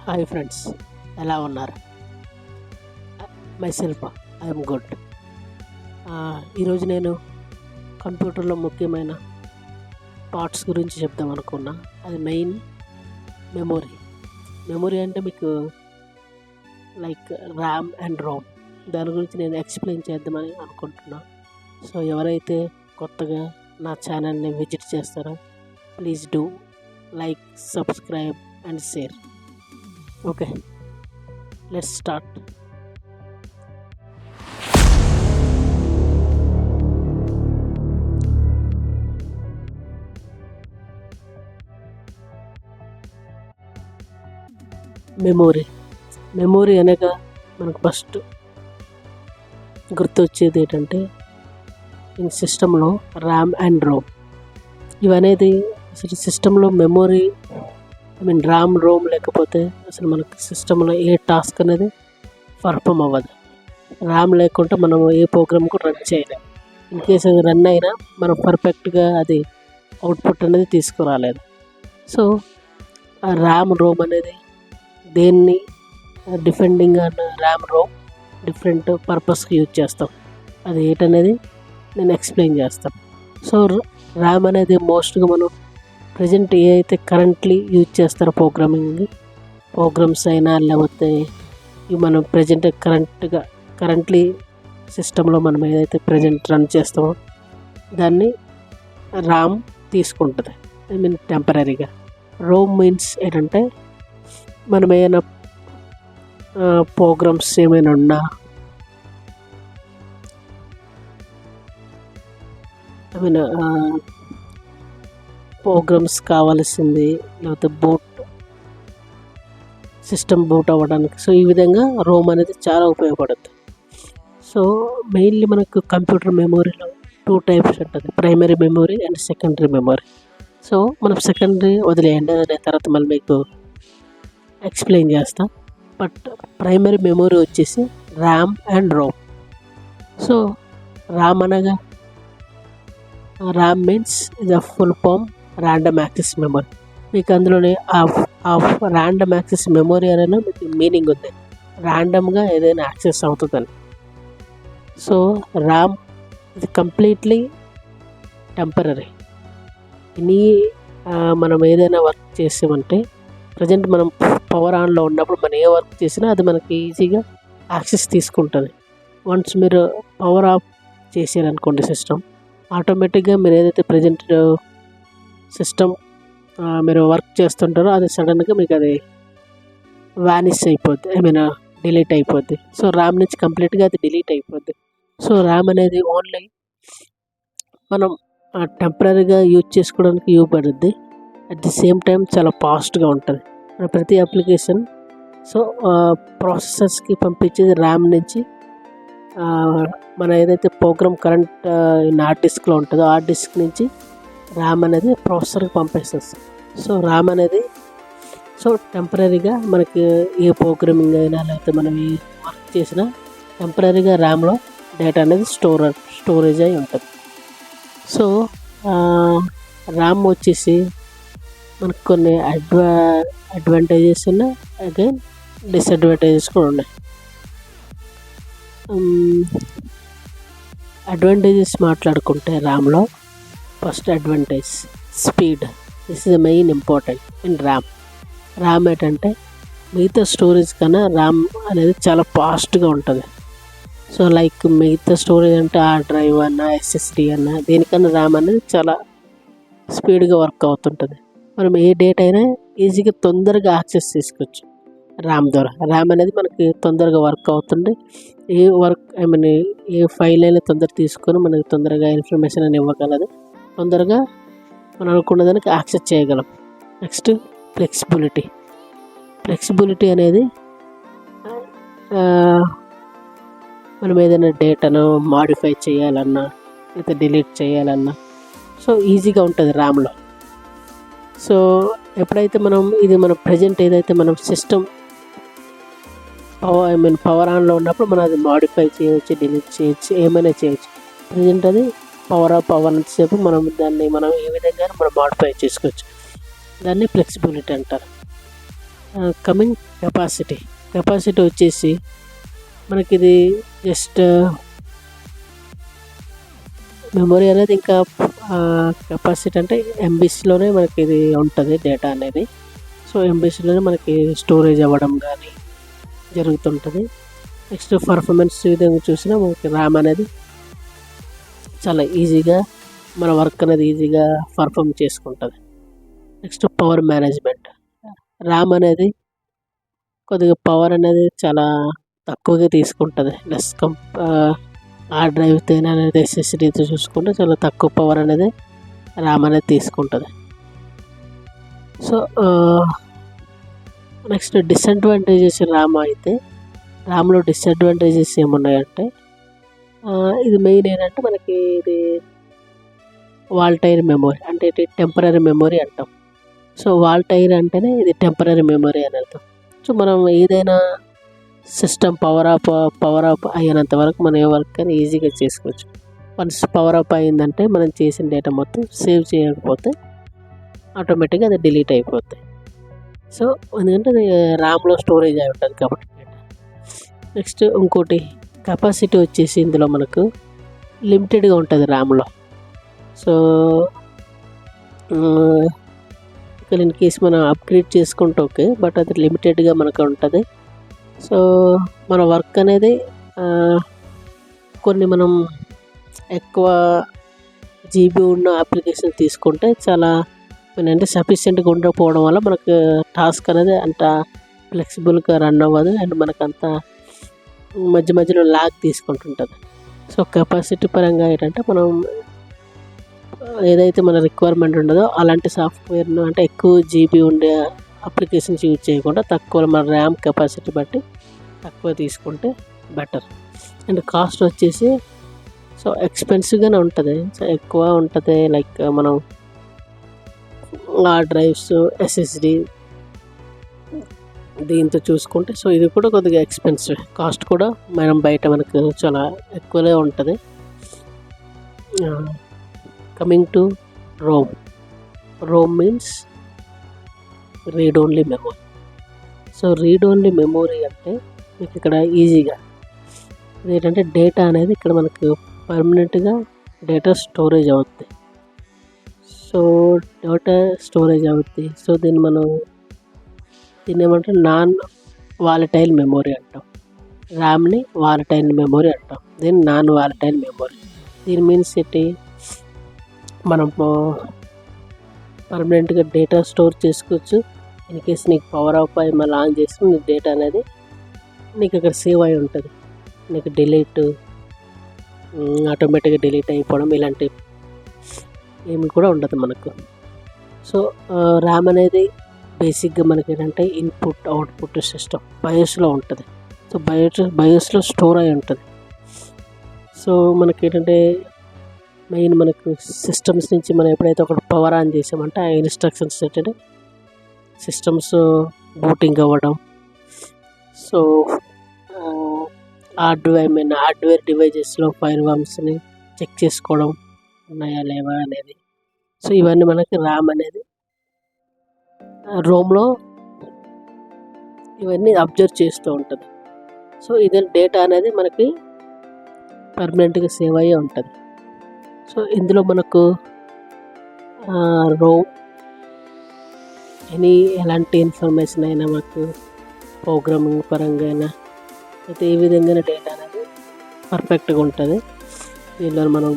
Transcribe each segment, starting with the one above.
Hi friends, ఎలా ఉన్నారు? Myself I'm good. ఈరోజు నేను కంప్యూటర్లో ముఖ్యమైన పార్ట్స్ గురించి చెప్దాం అనుకున్నా. అది మెయిన్ మెమొరీ. మెమొరీ అంటే మీకు లైక్ ర్యామ్ అండ్ రోమ్. దాని గురించి నేను ఎక్స్ప్లెయిన్ చేద్దామని అనుకుంటున్నా. సో ఎవరైతే కొత్తగా నా ఛానల్ని విజిట్ చేస్తారో please do like, subscribe and share. Okay, let's start. Memory అనగా మనకు ఫస్ట్ గుర్తొచ్చేది ఏంటంటే ఈ సిస్టంలో ర్యామ్ అండ్ రోమ్. ఇవనేది అసలు సిస్టంలో మెమొరీ ర్యామ్ రోమ్ లేకపోతే అసలు మనకి సిస్టంలో ఏ టాస్క్ అనేది పర్ఫామ్ అవ్వదు. ర్యామ్ లేకుంటే మనం ఏ ప్రోగ్రామ్ కూడా రన్ చేయలేము. ఇన్ కేసు అది రన్ అయినా మనం పర్ఫెక్ట్గా అది అవుట్పుట్ అనేది తీసుకురాలేదు. సో ఆ ర్యామ్ రోమ్ అనేది దేన్ని defending and RAM ROM different పర్పస్కి యూజ్ చేస్తాం. అది ఏంటనేది నేను ఎక్స్ప్లెయిన్ చేస్తాను. సో ర్యామ్ అనేది మోస్ట్గా మనం ప్రజెంట్ ఏ అయితే కరెంట్లీ యూజ్ చేస్తారో ప్రోగ్రామ్స్ అయినా లేకపోతే ఇవి మనం ప్రజెంట్ కరెంట్లీ సిస్టంలో మనం ఏదైతే ప్రజెంట్ రన్ చేస్తామో దాన్ని ర్యామ్ తీసుకుంటుంది. టెంపరీగా. రోమ్ మీన్స్ ఏంటంటే మనం ఏమైనా ప్రోగ్రామ్స్ ఏమైనా ఉన్నా ప్రోగ్రామ్స్ కావాల్సింది లేకపోతే సిస్టమ్ బూట్ అవ్వడానికి. సో ఈ విధంగా రోమ్ అనేది చాలా ఉపయోగపడుతుంది. సో మెయిన్లీ మనకు కంప్యూటర్ మెమొరీలో 2 టైప్స్ ఉంటుంది, primary memory and secondary memory. So మనం సెకండరీ వదిలేయండి, అనే తర్వాత మళ్ళీ మీకు ఎక్స్ప్లెయిన్ చేస్తా. బట్ ప్రైమరీ మెమొరీ వచ్చేసి RAM and ROM. So RAM means ఇది full form random access memory. మీకు అందులోనే ర్యాండమ్ యాక్సెస్ మెమొరీ అనేది మీకు మీనింగ్ ఉంది, ర్యాండమ్గా ఏదైనా యాక్సెస్ అవుతుందని. సో ర్యామ్ ఇది కంప్లీట్లీ టెంపరీ. మనం ఏదైనా వర్క్ చేసామంటే ప్రజెంట్ మనం పవర్ ఆన్లో ఉన్నప్పుడు మనం ఏ వర్క్ చేసినా అది మనకి ఈజీగా యాక్సెస్ తీసుకుంటుంది. వన్స్ మీరు పవర్ ఆఫ్ చేసారనుకోండి సిస్టమ్, ఆటోమేటిక్గా మీరు ఏదైతే ప్రజెంట్ సిస్టమ్ మీరు వర్క్ చేస్తుంటారో అది సడన్గా మీకు అది వానిష్ అయిపోద్ది, డిలీట్ అయిపోద్ది. సో ర్యామ్ నుంచి కంప్లీట్గా అది డిలీట్ అయిపోద్ది. సో ర్యామ్ అనేది ఓన్లీ మనం టెంపరీగా యూజ్ చేసుకోవడానికి యూజ్ పడుద్ది. అట్ ది సేమ్ టైం చాలా ఫాస్ట్గా ఉంటుంది. ప్రతి అప్లికేషన్ సో ప్రాసెసర్స్కి పంపించేది ర్యామ్ నుంచి. మన ఏదైతే ప్రోగ్రామ్ కరెంట్ హార్డ్ డిస్క్లో ఉంటుందో హార్డ్ డిస్క్ నుంచి ర్యామ్ అనేది ప్రాసెసర్కి పంపేస్తుంది. సో ర్యామ్ అనేది టెంపరీగా మనకి ఏ ప్రోగ్రామింగ్ అయినా లేకపోతే మనం ఏ వర్క్ చేసినా టెంపరీగా ర్యామ్లో డేటా అనేది స్టోరేజ్ అయి ఉంటుంది. సో ర్యామ్ వచ్చేసి మనకు కొన్ని అడ్వాంటేజెస్ ఉన్నాయి, అగైన్ డిసడ్వాంటేజెస్ కూడా ఉన్నాయి. అడ్వాంటేజెస్ మాట్లాడుకుంటే ర్యామ్లో first advantage speed. This is the main important in RAM ఏంటంటే మిగతా స్టోరేజ్ కన్నా ర్యామ్ అనేది చాలా ఫాస్ట్గా ఉంటుంది. సో లైక్ మిగతా స్టోరేజ్ అంటే డ్రైవ్ అన్నా ఎస్ఎస్డి అన్నా దేనికన్నా ర్యామ్ అనేది చాలా స్పీడ్గా వర్క్ అవుతుంటుంది. మనం ఏ డేటా అయినా ఈజీగా తొందరగా యాక్సెస్ చేసుకోవచ్చు ర్యామ్ ద్వారా. ర్యామ్ అనేది మనకి తొందరగా వర్క్ అవుతుంది. ఏ ఫైల్ అయినా తొందరగా తీసుకొని మనకి తొందరగా ఇన్ఫర్మేషన్ అని ఇవ్వగలదు, తొందరగా మనం అనుకున్న దానికి యాక్సెస్ చేయగలం. నెక్స్ట్ ఫ్లెక్సిబిలిటీ అనేది మనం ఏదైనా డేటాను మాడిఫై చేయాలన్నా లేదా డిలీట్ చేయాలన్నా సో ఈజీగా ఉంటుంది ర్యామ్లో. సో ఎప్పుడైతే మనం ప్రజెంట్ ఏదైతే మనం సిస్టమ్ పవర్ ఆన్లో ఉన్నప్పుడు మనం అది మాడిఫై చేయవచ్చు, డిలీట్ చేయొచ్చు, ఏమైనా చేయొచ్చు. ప్రజెంట్ అది పవర్ అంతసేపు మనం దాన్ని ఏ విధంగా మనం మాడిఫై చేసుకోవచ్చు. దాన్ని ఫ్లెక్సిబిలిటీ అంటారు. కమింగ్ కెపాసిటీ వచ్చేసి మనకి ఇది జస్ట్ మెమొరీ అనేది ఇంకా కెపాసిటీ అంటే ఎంబీస్లోనే మనకి ఇది ఉంటుంది డేటా అనేది. సో ఎంబీస్లోనే మనకి స్టోరేజ్ అవ్వడం కానీ జరుగుతుంటుంది. నెక్స్ట్ పర్ఫార్మెన్స్ విధంగా చూసినా మనకి ర్యామ్ అనేది చాలా ఈజీగా మన వర్క్ అనేది ఈజీగా పర్ఫామ్ చేసుకుంటుంది. Next power management. ర్యామ్ అనేది కొద్దిగా పవర్ అనేది చాలా తక్కువగా తీసుకుంటుంది. హార్డ్ డ్రైవ్తో అనేది ఎస్ఎస్డీతో చూసుకుంటే చాలా తక్కువ పవర్ అనేది ర్యామ్ అనేది తీసుకుంటుంది. సో నెక్స్ట్ డిసడ్వాంటేజెస్ ర్యామ్లో డిసడ్వాంటేజెస్ ఏమున్నాయంటే ఇది మెయిన్ ఏంటంటే మనకి ఇది వాల్టైర్ మెమొరీ అంటే ఇది టెంపరరీ మెమొరీ అంటాం. సో వాల్టైర్ అంటేనే ఇది టెంపరరీ మెమొరీ అని అర్థం. సో మనం ఏదైనా సిస్టమ్ పవర్ ఆఫ్ అయినంత వరకు మనం ఏ వర్క్ అని ఈజీగా చేసుకోవచ్చు. వన్స్ పవర్ ఆఫ్ అయిందంటే మనం చేసిన డేటా మొత్తం సేవ్ చేయకపోతే ఆటోమేటిక్గా అది డిలీట్ అయిపోతాయి. సో ఎందుకంటే ర్యామ్లో స్టోరేజ్ అయి ఉంటుంది కాబట్టి. నెక్స్ట్ ఇంకోటి కెపాసిటీ వచ్చేసి ఇందులో మనకు లిమిటెడ్గా ఉంటుంది ర్యామ్లో. సో ఇక్కడ ఇన్ కేస్ మనం అప్గ్రేడ్ చేసుకుంటే ఓకే, బట్ అది లిమిటెడ్గా మనకు ఉంటుంది. సో మన వర్క్ అనేది కొన్ని మనం ఎక్కువ జీబీ ఉన్న అప్లికేషన్ తీసుకుంటే చాలా అంటే సఫిషియెంట్గా ఉండకపోవడం వల్ల మనకు టాస్క్ అనేది అంత ఫ్లెక్సిబుల్గా రన్ అవ్వదు అండ్ మనకు అంత మధ్య మధ్యలో లాగ్ తీసుకుంటుంటుంది. సో కెపాసిటీ పరంగా ఏంటంటే మనం ఏదైతే మన రిక్వైర్మెంట్ ఉండదో అలాంటి సాఫ్ట్వేర్ను అంటే ఎక్కువ జీబీ ఉండే అప్లికేషన్స్ యూజ్ చేయకుండా తక్కువ మన ర్యామ్ కెపాసిటీ బట్టి తక్కువ తీసుకుంటే బెటర్. అండ్ కాస్ట్ వచ్చేసి సో ఎక్స్పెన్సివ్గానే ఉంటుంది. సో ఎక్కువ ఉంటుంది. లైక్ మనం హార్డ్ డ్రైవ్స్ ఎస్ఎస్డి దీంతో చూసుకుంటే సో ఇది కూడా కొద్దిగా ఎక్స్పెన్సివ్. కాస్ట్ కూడా మనం బయట మనకు చాలా ఎక్కువనే ఉంటుంది. Coming to Rome means read only memory. So read only memory అంటే మీకు ఇక్కడ ఈజీగా ఏంటంటే డేటా అనేది ఇక్కడ మనకు పర్మనెంట్గా డేటా స్టోరేజ్ అవుతుంది. సో డేటా స్టోరేజ్ అవుతుంది. సో దీన్ని ఏమంటే నాన్ వాలటైల్ మెమొరీ అంటాం. ర్యామ్ని వాలటైల్ మెమొరీ అంటాం, దీన్ని నాన్ వాలటైల్ మెమొరీ. దీని మీన్స్ ఏంటి, మనం పర్మనెంట్గా డేటా స్టోర్ చేసుకోవచ్చు. ఇన్ కేస్ నీకు పవర్ ఆఫ్ అయ్యి మళ్ళీ ఆన్ చేస్తే నీ డేటా అనేది నీకు అక్కడ సేవ్ అయి ఉంటుంది. నీకు ఆటోమేటిక్గా డిలీట్ అయిపోవడం ఇలాంటి ఏమి కూడా ఉండదు మనకు. సో ర్యామ్ అనేది బేసిక్గా మనకి ఏంటంటే ఇన్పుట్ అవుట్పుట్ సిస్టమ్ బయోస్లో ఉంటుంది. సో బయోస్లో స్టోర్ అయి ఉంటుంది. సో మనకి ఏంటంటే మెయిన్ మనకు సిస్టమ్స్ నుంచి మనం ఎప్పుడైతే ఒక పవర్ ఆన్ చేసామంటే ఆ ఇన్స్ట్రక్షన్స్ ఏంటంటే సిస్టమ్స్ బూటింగ్ అవ్వడం, సో హార్డ్వేర్ డివైజెస్లో ఫైర్ వామ్స్ని చెక్ చేసుకోవడం ఉన్నాయా లేవా అనేది. సో ఇవన్నీ మనకి ర్యామ్ అనేది రోమ్లో ఇవన్నీ అబ్జర్వ్ చేస్తూ ఉంటుంది. సో ఇది డేటా అనేది మనకి పర్మనెంట్గా సేవ్ అయ్యే ఉంటుంది. సో ఇందులో మనకు రోమ్ ఎలాంటి ఇన్ఫర్మేషన్ అయినా మనకు ప్రోగ్రామింగ్ పరంగా అయినా అయితే ఏ విధంగా డేటా అనేది పర్ఫెక్ట్గా ఉంటుంది. దీనిలో మనం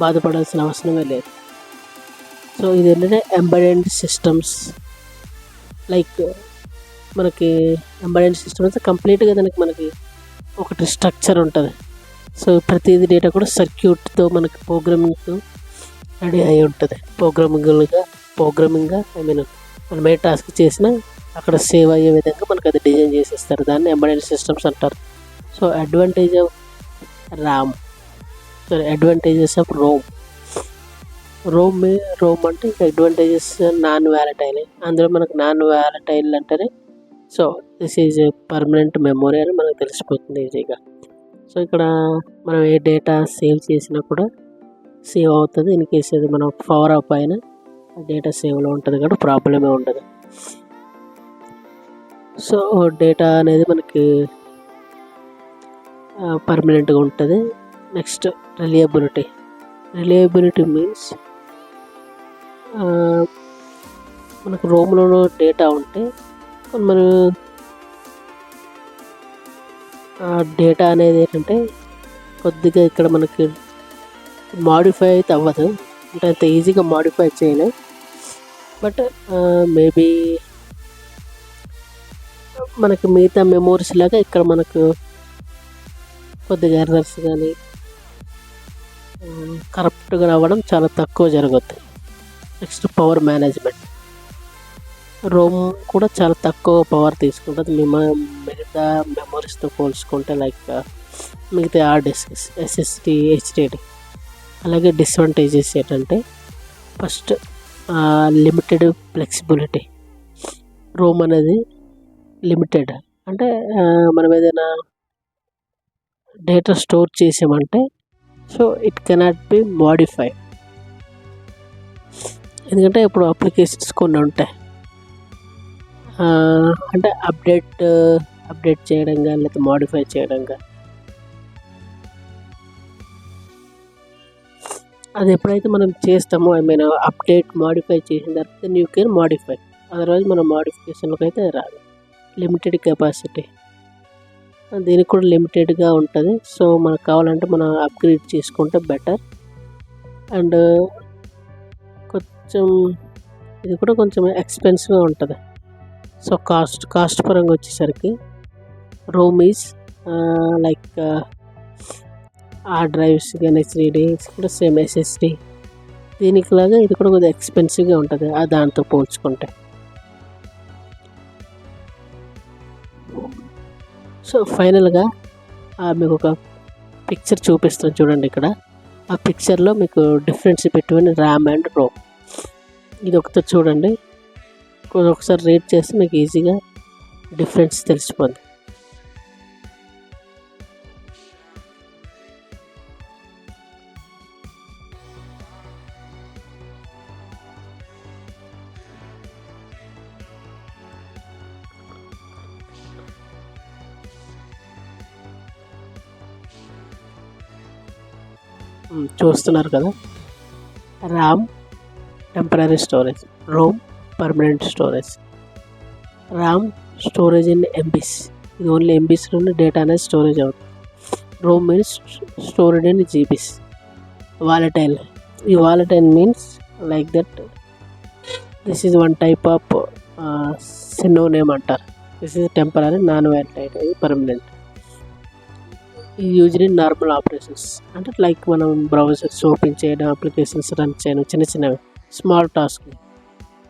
బాధపడాల్సిన అవసరమే లేదు. సో ఇది ఏంటంటే ఎంబెడెడ్ సిస్టమ్స్. లైక్ మనకి ఎంబెడెడ్ సిస్టమ్స్ కంప్లీట్గా దానికి మనకి ఒకటి స్ట్రక్చర్ ఉంటుంది. సో ప్రతిదీ డేటా కూడా సర్క్యూట్తో మనకి ప్రోగ్రామింగ్తో రెడీ అయి ఉంటుంది. ప్రోగ్రామింగ్గా మనం ఏ టాస్క్ చేసినా అక్కడ సేవ్ అయ్యే విధంగా మనకు అది డిజైన్ చేసేస్తారు. దాన్ని ఎంబెడెడ్ సిస్టమ్స్ అంటారు. సో అడ్వాంటేజెస్ ఆఫ్ రోమ్ అంటే ఇంకా అడ్వాంటేజెస్ నాన్ వాలటైల్. అందులో మనకు నాన్ వాలటైల్ అంటేనే so this is permanent memory అని మనకు తెలిసిపోతుంది ఈజీగా. సో ఇక్కడ మనం ఏ డేటా సేవ్ చేసినా కూడా సేవ్ అవుతుంది. ఇన్ కేసు అది మనం పవర్ ఆఫ్ అయినా డేటా సేవ్లో ఉంటుంది కాబట్టి ప్రాబ్లమే ఉండదు. సో డేటా అనేది మనకి పర్మనెంట్గా ఉంటుంది. నెక్స్ట్ రిలయబిలిటీ మీన్స్ మనకు రోమ్లో డేటా ఉంటే మనం డేటా అనేది ఏంటంటే కొద్దిగా ఇక్కడ మనకి మాడిఫై అయితే అవ్వదు, అంటే అంత ఈజీగా మాడిఫై చేయలేం. బట్ మేబీ మనకి మిగతా మెమోరీస్ లాగా ఇక్కడ మనకు కొద్దిగా ఎర్రర్స్ కానీ కరప్ట్గా అవ్వడం చాలా తక్కువ జరుగుతుంది. Next power management. రోమ్ కూడా చాలా తక్కువ పవర్ తీసుకుంటుంది మిగతా మెమోరీస్తో పోల్చుకుంటే, లైక్ మిగతా హార్డ్ డిస్క్, ఎస్ఎస్డి, హెచ్డిడి. అలాగే డిసడ్వాంటేజెస్ ఏంటంటే ఫస్ట్ లిమిటెడ్ ఫ్లెక్సిబిలిటీ. రోమ్ అనేది లిమిటెడ్, అంటే మనం ఏదైనా డేటా స్టోర్ చేసామంటే so it cannot be modify. ఎందుకంటే ఇప్పుడు అప్లికేషన్స్ కొన్ని ఉంటాయి, అంటే అప్డేట్ చేయడం కానీ లేకపోతే మోడిఫై చేయడం కానీ. అది ఎప్పుడైతే మనం చేస్తామో అప్డేట్ మోడిఫై చేసిన తర్వాత then you can modify. Otherwise మన మోడిఫికేషన్లోకి అయితే రాదు. లిమిటెడ్ కెపాసిటీ, దీనికి కూడా లిమిటెడ్గా ఉంటుంది. సో మనకు కావాలంటే మనం అప్గ్రేడ్ చేసుకుంటే బెటర్. అండ్ కొంచెం ఇది కూడా కొంచెం ఎక్స్పెన్సివ్గా ఉంటుంది. సో కాస్ట్ పరంగా వచ్చేసరికి Rome is like hard drives కానీ హెచ్డిడి కూడా సేమ్ ఎస్ఎస్డి, దీనికి లాగా ఇది కూడా కొద్దిగా ఎక్స్పెన్సివ్గా ఉంటుంది దాంతో పోల్చుకుంటే. సో ఫైనల్గా మీకు ఒక పిక్చర్ చూపిస్తాను చూడండి. ఇక్కడ ఆ పిక్చర్లో మీకు difference between RAM and Rome ఇది ఒకటి చూడండి. ఒకసారి రీడ్ చేస్తే మీకు ఈజీగా డిఫరెన్స్ తెలిసిపోద్ది. చూస్తున్నారు కదా, RAM temporary storage, ROM permanent storage. RAM storage in MBs, ఇది ఓన్లీ ఎంబీస్లోనే డేటా అనేది స్టోరేజ్ అవుతుంది. ROM means storage in GBs. Volatile, ఈ volatile means like that this is one type of synonym అంటారు. This is temporary, non volatile, ఇది permanent. ఈ used in normal operations, అంటే like మనం బ్రౌజర్స్ ఓపెన్ చేయడం, applications run చేయడం, చిన్న చిన్నవి small task.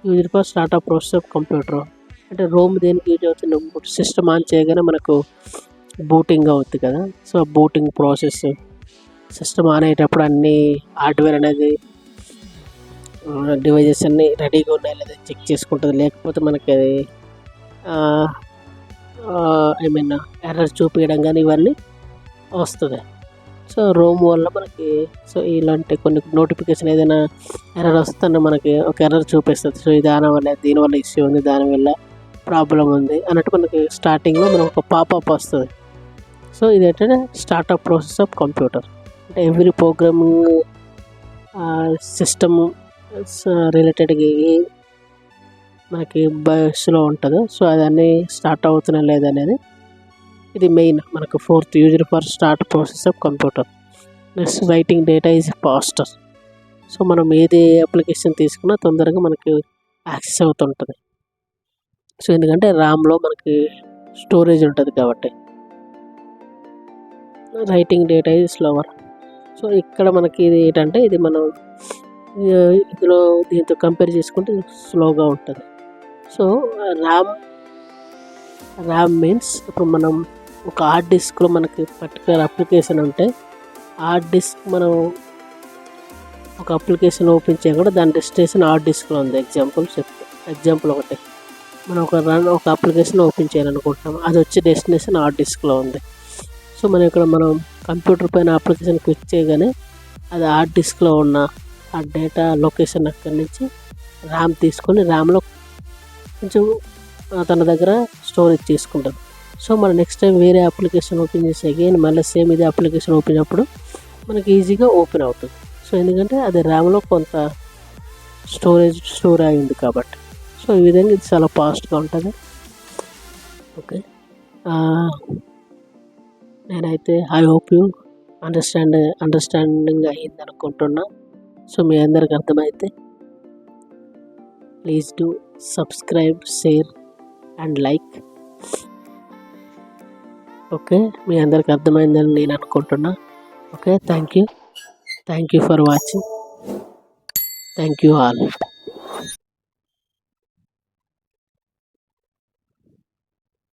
Used for startup process of computer. అంటే రోమ్ దేనికి యూజ్ అవుతుంది, సిస్టమ్ ఆన్ చేయగానే మనకు బూటింగ్ అవుతుంది కదా. So booting process, system on అయ్యేటప్పుడు అన్ని హార్డ్వేర్ అనేది డివైజెస్ అన్నీ రెడీగా ఉన్నాయి లేదా చెక్ చేసుకుంటుంది. లేకపోతే మనకి అది ఎర్రర్ చూపించడం కానీ ఇవన్నీ వస్తుంది. సో రోమ్ వల్ల మనకి సో ఇలాంటి కొన్ని నోటిఫికేషన్ ఏదైనా ఎర్రర్ వస్తుందని మనకి ఒక ఎర్రర్ చూపిస్తుంది. సో ఇది దీనివల్ల ఇష్యూ ఉంది, దానివల్ల ప్రాబ్లం ఉంది అన్నట్టు మనకి స్టార్టింగ్లో మనకు ఒక పాపప్ వస్తుంది. సో ఇది ఏంటంటే స్టార్ట్అప్ ప్రాసెస్ ఆఫ్ కంప్యూటర్. అంటే ఎవ్రీ ప్రోగ్రామింగ్ సిస్టమ్ రిలేటెడ్గా మనకి బయోస్లో ఉంటుందో సో అదన్నీ స్టార్ట్ అవుతున్నా లేదనేది ఇది మెయిన్ మనకు fourth user for start process of computer. Next writing data is faster. So మనం ఏది అప్లికేషన్ తీసుకున్నా తొందరగా మనకి యాక్సెస్ అవుతుంటుంది. సో ఎందుకంటే ర్యామ్లో మనకి స్టోరేజ్ ఉంటుంది కాబట్టి. Writing data is slower. So ఇక్కడ మనకి ఇది ఏంటంటే ఇది మనం ఇందులో దీంతో కంపేర్ చేసుకుంటే స్లోగా ఉంటుంది. సో ర్యామ్ మీన్స్ ఇప్పుడు మనం ఒక హార్డ్ డిస్క్లో మనకి పర్టికులర్ అప్లికేషన్ ఉంటే హార్డ్ డిస్క్ మనం ఒక అప్లికేషన్ ఓపెన్ చేయకుండా దాని డెస్టినేషన్ హార్డ్ డిస్క్లో ఉంది. ఎగ్జాంపుల్ ఒకటి మనం ఒక అప్లికేషన్ ఓపెన్ చేయాలనుకుంటున్నాం, అది వచ్చే డెస్టినేషన్ హార్డ్ డిస్క్లో ఉంది. సో మనం కంప్యూటర్ పైన అప్లికేషన్ క్లిక్ చేయగానే అది హార్డ్ డిస్క్లో ఉన్న ఆ డేటా లొకేషన్ అక్కడి నుంచి ర్యామ్ తీసుకొని ర్యామ్లో కొంచెం తన దగ్గర స్టోరేజ్ చేసుకుంటుంది. సో మనం నెక్స్ట్ టైం వేరే అప్లికేషన్ ఓపెన్ చేసి అగైన్ మళ్ళీ సేమ్ ఇదే అప్లికేషన్ ఓపెన్ అప్పుడు మనకి ఈజీగా ఓపెన్ అవుతుంది. సో ఎందుకంటే అది ర్యామ్లో కొంత స్టోర్ అయింది కాబట్టి. సో ఈ విధంగా ఇది చాలా ఫాస్ట్గా ఉంటుంది. ఓకే, నేనైతే ఐ హోప్ యూ అండర్స్టాండింగ్ అయ్యింది అనుకుంటున్నా. సో మీ అందరికి అర్థమైతే please do subscribe, share and like. Okay, మీ అందరికి అర్థమైందని నేను అనుకుంటున్నా. Okay, thank you for watching. Thank you all.